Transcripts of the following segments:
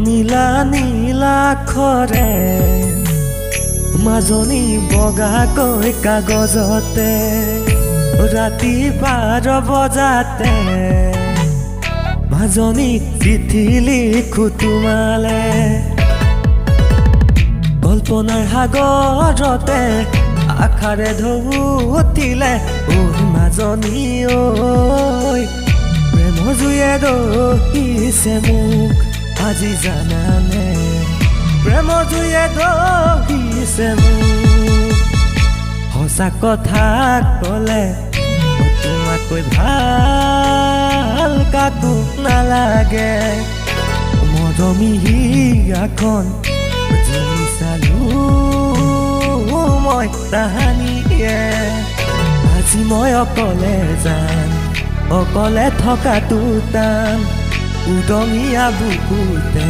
নীলা নীলাক্ষৰে মাজনী বগাকৈ কাগজতে ৰাতি 12 বজাতে মাজনীক চিঠি লিখো তোমালে কল্পনাৰ সাগৰতে আখাৰে ঢৌ উঠিলে ঐ মাজনী ঐ প্ৰেম জুয়ে দহিছে মোক আজি জানানে প্ৰেম জুয়ে দহিছে মোক সঁচা কথা ক'লে তোমাকৈ ভাল কাকো নালাগে মৰমী হিয়াখন জুমি চালো মই তাহানিয়ে আজি মই অকলে যাম অকলে থকাটো টান উদঙীয়া বুকুতে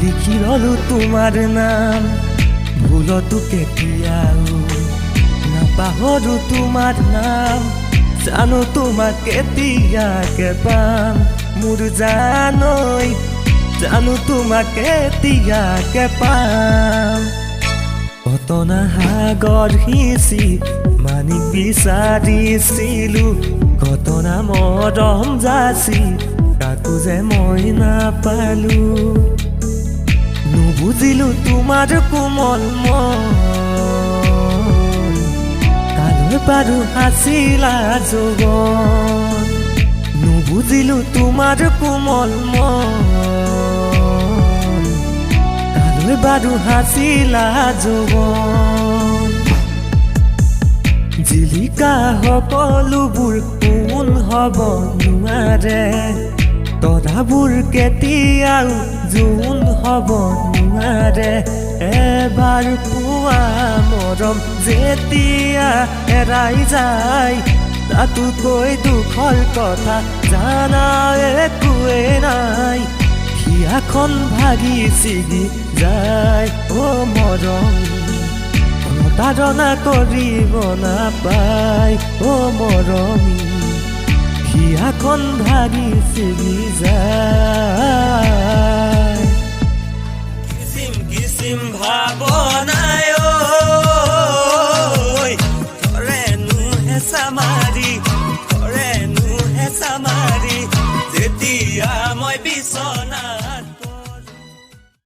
লিখি ৰলো তোমাৰ নাম ভুলতো কেতিয়াও নাপাহৰো তোমাৰ নাম জানো তোমাক কেতিয়াকে পাম মোৰ জানৈ জানো তোমাক কেতিয়াকে পাম ঘটনা সাগৰ সিঁচি মানি বিচাৰিছিলো ঘটনা মৰম যাচি কাকো যে মই নাপালো নুবুজিলো তোমাৰ কোমল মন কালৈ পাৰো হাছিলা যৌৱন নুবুজিলো তোমাৰ কোমল মন কালৈ পাৰো হাছিলা যৌৱন জিলিকা সকলোবোৰ কোন হ'ব নোৱাৰে তৰাবোৰ কেতিয়াও জোন হ'ব নোৱাৰে এবাৰ পোৱা মৰম যেতিয়া এৰাই যায় তাতোকৈ দুখৰ কথা জানা একোৱে নাই হিয়াখন ভাগি ছিগি যায় অ' মৰম প্ৰতাৰণা কৰিব নাপায় অ' মৰমী হিয়াখন ভাগি ছিগি যায় কিচিম কিচিম ভাৱনা